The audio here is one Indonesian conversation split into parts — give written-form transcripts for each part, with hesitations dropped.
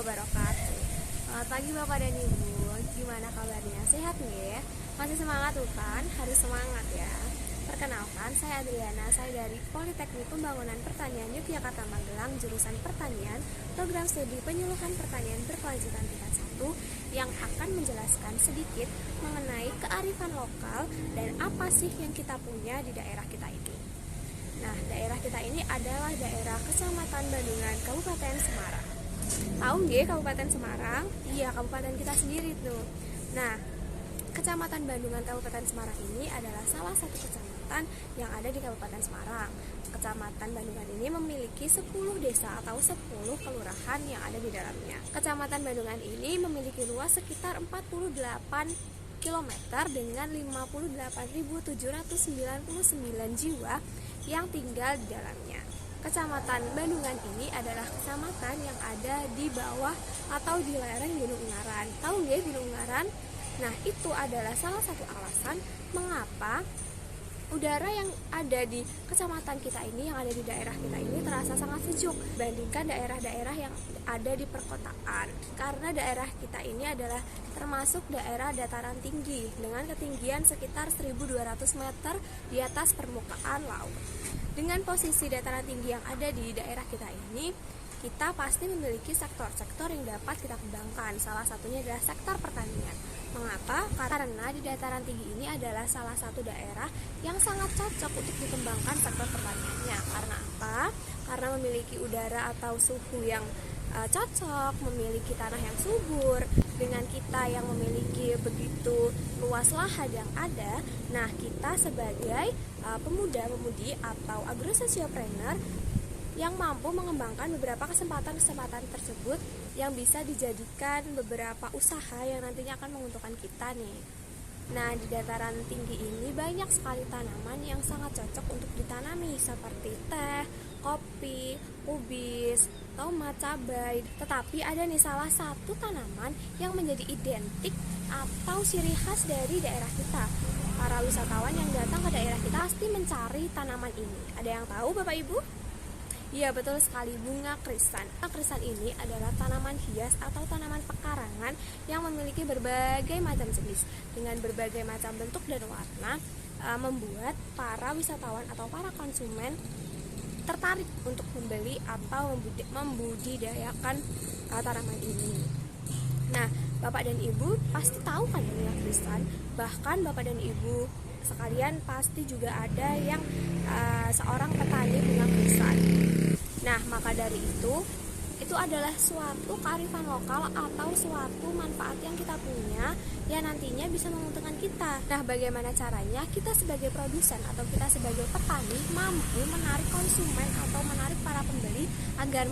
wabarakatuh. Selamat pagi Bapak dan Ibu, gimana kabarnya? Sehat nggih? Masih semangat bukan? Harus semangat ya. Perkenalkan, saya Adriana, saya dari Politeknik Pembangunan Pertanian Yogyakarta Magelang, jurusan Pertanian, program studi penyuluhan pertanian berkelanjutan tingkat 1 yang akan menjelaskan sedikit mengenai kearifan lokal dan apa sih yang kita punya di daerah kita ini. Nah, daerah kita ini adalah daerah Kecamatan Bandungan, Kabupaten Semarang. Tahu nggih Kabupaten Semarang? Iya, kabupaten kita sendiri tuh. Nah, Kecamatan Bandungan Kabupaten Semarang ini adalah salah satu kecamatan yang ada di Kabupaten Semarang. Kecamatan Bandungan ini memiliki 10 desa atau 10 kelurahan yang ada di dalamnya. Kecamatan Bandungan ini memiliki luas sekitar 48 km dengan 58.799 jiwa yang tinggal di dalamnya. Kecamatan Bandungan ini adalah kecamatan yang ada di bawah atau di lereng Gunung Ungaran. Tahu nggak Gunung Ungaran? Nah, itu adalah salah satu alasan mengapa udara yang ada di kecamatan kita ini, yang ada di daerah kita ini terasa sangat sejuk dibandingkan daerah-daerah yang ada di perkotaan. Karena daerah kita ini adalah termasuk daerah dataran tinggi dengan ketinggian sekitar 1.200 meter di atas permukaan laut. Dengan posisi dataran tinggi yang ada di daerah kita ini, kita pasti memiliki sektor-sektor yang dapat kita kembangkan. Salah satunya adalah sektor pertanian. Mengapa? Karena di dataran tinggi ini adalah salah satu daerah yang sangat cocok untuk dikembangkan sektor pertaniannya. Karena apa? Karena memiliki udara atau suhu yang cocok, memiliki tanah yang subur. Dengan kita yang memiliki begitu luas lahan yang ada, nah kita sebagai pemuda-pemudi atau agrososiopreneur yang mampu mengembangkan beberapa kesempatan-kesempatan tersebut yang bisa dijadikan beberapa usaha yang nantinya akan menguntungkan kita nih. Nah, di dataran tinggi ini banyak sekali tanaman yang sangat cocok untuk ditanami seperti teh, kopi, kubis, tomat, cabai. Tetapi ada nih salah satu tanaman yang menjadi identik atau ciri khas dari daerah kita. Para wisatawan yang datang ke daerah kita pasti mencari tanaman ini. Ada yang tahu Bapak Ibu? Iya, betul sekali, bunga krisan. Krisan ini adalah tanaman hias atau tanaman pekarangan yang memiliki berbagai macam jenis dengan berbagai macam bentuk dan warna, membuat para wisatawan atau para konsumen tertarik untuk membeli atau membudidayakan tanaman ini. Nah, Bapak dan Ibu pasti tahu kan bunga krisan, bahkan Bapak dan Ibu sekalian pasti juga ada yang seorang petani bunga krisan. Nah, maka dari itu adalah suatu kearifan lokal atau suatu manfaat yang kita punya yang nantinya bisa menguntungkan kita. Nah, bagaimana caranya kita sebagai produsen atau kita sebagai petani mampu menarik konsumen atau menarik para pembeli agar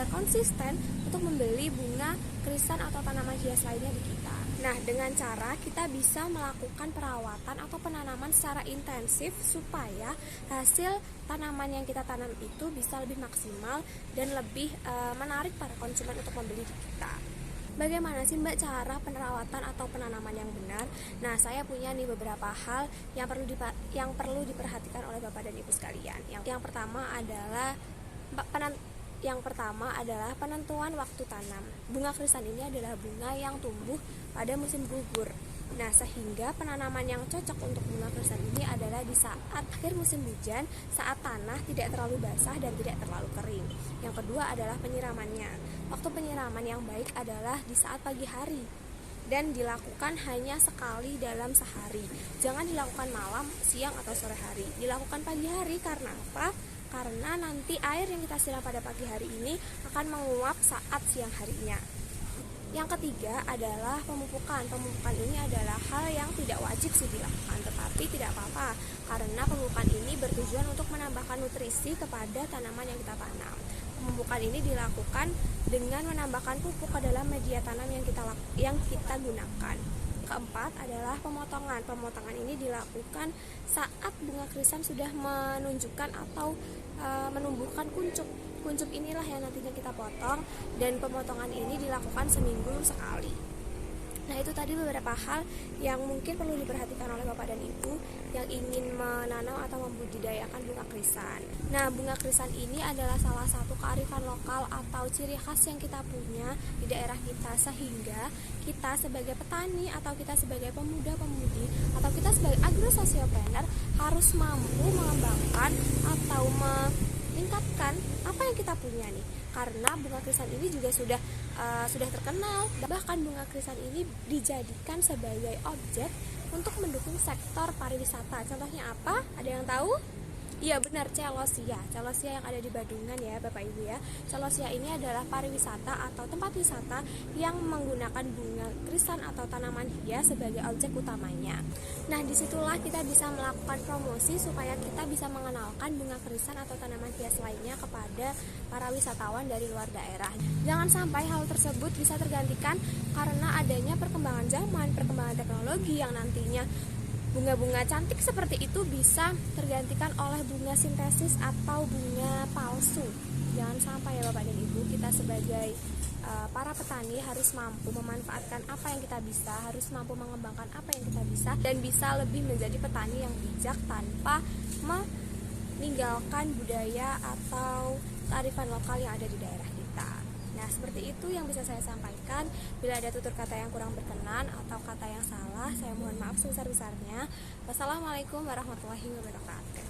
konsisten untuk membeli bunga krisan atau tanaman hias lainnya di kita. Nah, dengan cara kita bisa melakukan perawatan atau penanaman secara intensif supaya hasil tanaman yang kita tanam itu bisa lebih maksimal dan lebih menarik para konsumen untuk membeli di kita. Bagaimana sih Mbak cara perawatan atau penanaman yang benar? Nah, saya punya nih beberapa hal yang perlu diperhatikan oleh Bapak dan Ibu sekalian. Yang pertama adalah penentuan waktu tanam. Bunga krisan ini adalah bunga yang tumbuh pada musim gugur. Nah, sehingga penanaman yang cocok untuk bunga krisan ini adalah di saat akhir musim hujan, saat tanah tidak terlalu basah dan tidak terlalu kering. Yang kedua adalah penyiramannya. Waktu penyiraman yang baik adalah di saat pagi hari dan dilakukan hanya sekali dalam sehari. Jangan dilakukan malam, siang, atau sore hari. Dilakukan pagi hari karena apa? Karena nanti air yang kita siram pada pagi hari ini akan menguap saat siang harinya. Yang ketiga adalah pemupukan. Pemupukan ini adalah hal yang tidak wajib sih dilakukan, tetapi tidak apa-apa karena pemupukan ini bertujuan untuk menambahkan nutrisi kepada tanaman yang kita tanam. Pemupukan ini dilakukan dengan menambahkan pupuk ke dalam media tanam yang kita gunakan. Keempat adalah pemotongan. Pemotongan ini dilakukan saat bunga krisan sudah menunjukkan atau menumbuhkan kuncup. Kuncup inilah yang nantinya kita potong dan pemotongan ini dilakukan seminggu sekali. Nah, itu tadi beberapa hal yang mungkin perlu diperhatikan oleh Bapak dan Ibu yang ingin menanam atau membudidayakan bunga krisan. Nah, bunga krisan ini adalah salah satu kearifan lokal atau ciri khas yang kita punya di daerah kita, sehingga kita sebagai petani atau kita sebagai pemuda-pemudi atau kita sebagai agrososiopreneur harus mampu mengembangkan atau meningkatkan apa yang kita punya nih. Karena bunga krisan ini juga sudah terkenal, bahkan bunga krisan ini dijadikan sebagai objek untuk mendukung sektor pariwisata. Contohnya apa? Ada yang tahu? Iya benar, Celosia yang ada di Badungan ya Bapak Ibu ya. Celosia ini adalah pariwisata atau tempat wisata yang menggunakan bunga krisan atau tanaman hias sebagai objek utamanya. Nah, disitulah kita bisa melakukan promosi supaya kita bisa mengenalkan bunga krisan atau tanaman hias lainnya kepada para wisatawan dari luar daerah. Jangan sampai hal tersebut bisa tergantikan karena adanya perkembangan zaman, perkembangan teknologi yang nantinya bunga-bunga cantik seperti itu bisa tergantikan oleh bunga sintesis atau bunga palsu. Jangan sampai ya Bapak dan Ibu, kita sebagai para petani harus mampu memanfaatkan apa yang kita bisa, harus mampu mengembangkan apa yang kita bisa, dan bisa lebih menjadi petani yang bijak tanpa meninggalkan budaya atau kearifan lokal yang ada di daerah kita. Nah, seperti itu yang bisa saya sampaikan. Bila ada tutur kata yang kurang berkenan atau kata yang salah, saya mohon maaf sebesar-besarnya. Wassalamualaikum warahmatullahi wabarakatuh.